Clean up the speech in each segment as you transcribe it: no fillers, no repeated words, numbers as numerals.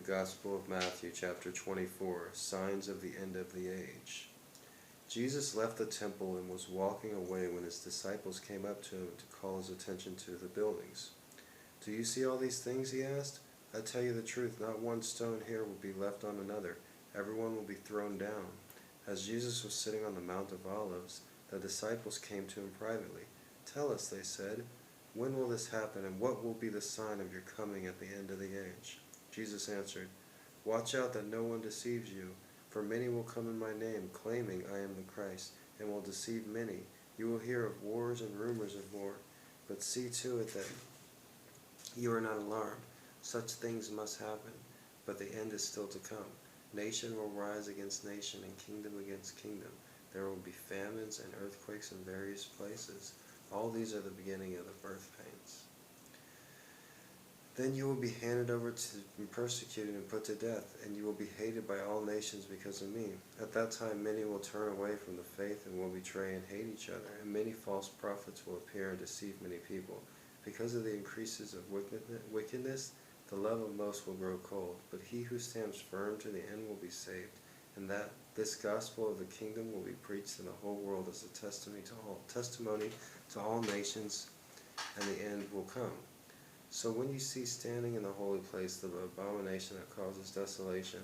The Gospel of Matthew, chapter 24, Signs of the End of the Age. Jesus left the temple and was walking away when his disciples came up to him to call his attention to the buildings. "Do you see all these things?" he asked. "I tell you the truth, not one stone here will be left on another. Everyone will be thrown down." As Jesus was sitting on the Mount of Olives, the disciples came to him privately. "Tell us," they said, "when will this happen, and what will be the sign of your coming at the end of the age?" Jesus answered, "Watch out that no one deceives you, for many will come in my name, claiming I am the Christ, and will deceive many. You will hear of wars and rumors of war, but see to it that you are not alarmed. Such things must happen, but the end is still to come. Nation will rise against nation, and kingdom against kingdom. There will be famines and earthquakes in various places. All these are the beginning of the birth pains. Then you will be handed over to be persecuted and put to death, and you will be hated by all nations because of me. At that time many will turn away from the faith and will betray and hate each other, and many false prophets will appear and deceive many people. Because of the increases of wickedness, the love of most will grow cold, but he who stands firm to the end will be saved, and that this gospel of the kingdom will be preached in the whole world as a testimony to all nations, and the end will come. So when you see standing in the holy place the abomination that causes desolation,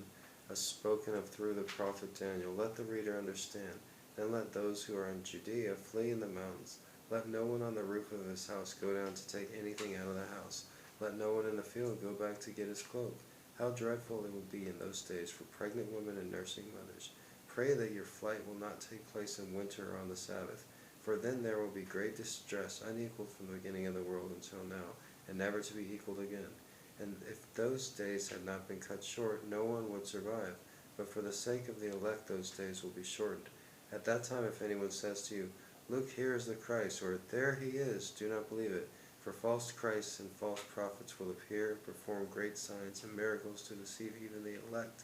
as spoken of through the prophet Daniel, let the reader understand. Then let those who are in Judea flee in the mountains. Let no one on the roof of his house go down to take anything out of the house. Let no one in the field go back to get his cloak. How dreadful it would be in those days for pregnant women and nursing mothers. Pray that your flight will not take place in winter or on the Sabbath, for then there will be great distress, unequaled from the beginning of the world until now, and never to be equaled again. And if those days had not been cut short, no one would survive. But for the sake of the elect those days will be shortened. At that time if anyone says to you, 'Look, here is the Christ,' or 'There he is,' do not believe it. For false Christs and false prophets will appear and perform great signs and miracles to deceive even the elect,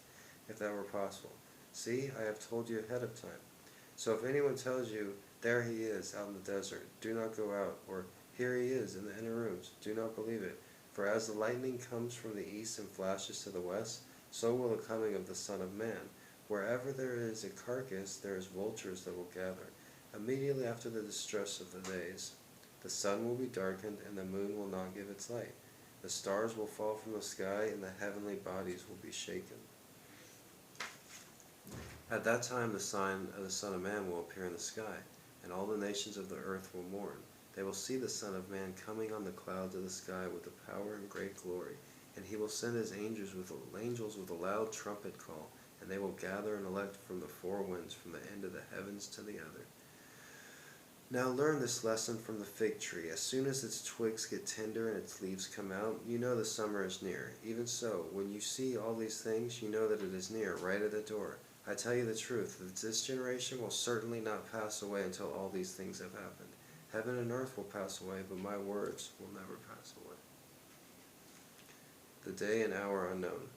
if that were possible. See, I have told you ahead of time. So if anyone tells you, 'There he is,' out in the desert, do not go out, or 'Here he is,' in the inner rooms, do not believe it. For as the lightning comes from the east and flashes to the west, so will the coming of the Son of Man. Wherever there is a carcass, there is vultures that will gather. Immediately after the distress of the days, the sun will be darkened, and the moon will not give its light. The stars will fall from the sky, and the heavenly bodies will be shaken. At that time the sign of the Son of Man will appear in the sky, and all the nations of the earth will mourn. They will see the Son of Man coming on the clouds of the sky with the power and great glory, and he will send his angels with a loud trumpet call, and they will gather and elect from the four winds, from the end of the heavens to the other. Now learn this lesson from the fig tree. As soon as its twigs get tender and its leaves come out, you know the summer is near. Even so, when you see all these things, you know that it is near, right at the door. I tell you the truth, that this generation will certainly not pass away until all these things have happened. Heaven and earth will pass away, but my words will never pass away. The day and hour unknown.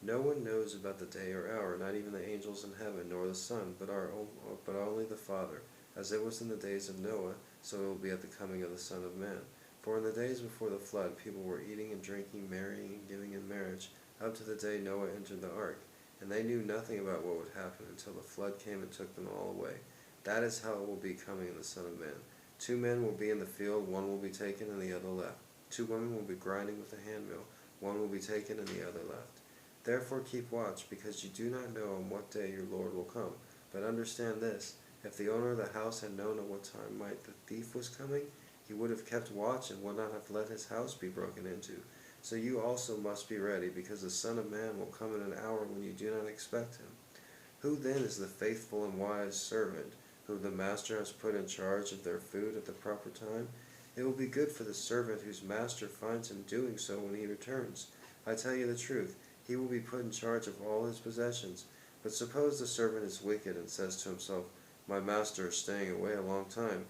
No one knows about the day or hour, not even the angels in heaven, nor the Son, but only the Father. As it was in the days of Noah, so it will be at the coming of the Son of Man. For in the days before the flood, people were eating and drinking, marrying and giving in marriage, up to the day Noah entered the ark. And they knew nothing about what would happen until the flood came and took them all away. That is how it will be coming in the Son of Man. 2 men will be in the field, one will be taken and the other left. 2 women will be grinding with a handmill, one will be taken and the other left. Therefore keep watch, because you do not know on what day your Lord will come. But understand this, if the owner of the house had known at what time the thief was coming, he would have kept watch and would not have let his house be broken into. So you also must be ready, because the Son of Man will come in an hour when you do not expect him. Who then is the faithful and wise servant, whom the master has put in charge of their food at the proper time? It will be good for the servant whose master finds him doing so when he returns. I tell you the truth, he will be put in charge of all his possessions. But suppose the servant is wicked and says to himself, 'My master is staying away a long time,'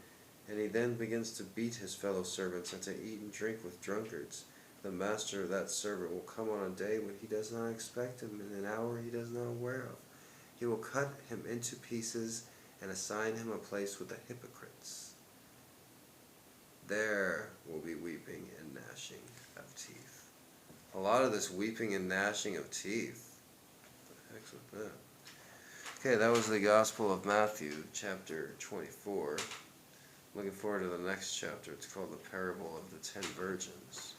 and he then begins to beat his fellow servants and to eat and drink with drunkards. The master of that servant will come on a day when he does not expect him, in an hour he does not aware of. He will cut him into pieces and assign him a place with the hypocrites. There will be weeping and gnashing of teeth." A lot of this weeping and gnashing of teeth. What the heck's with that? Okay, that was the Gospel of Matthew, chapter 24. Looking forward to the next chapter. It's called the Parable of the 10 Virgins.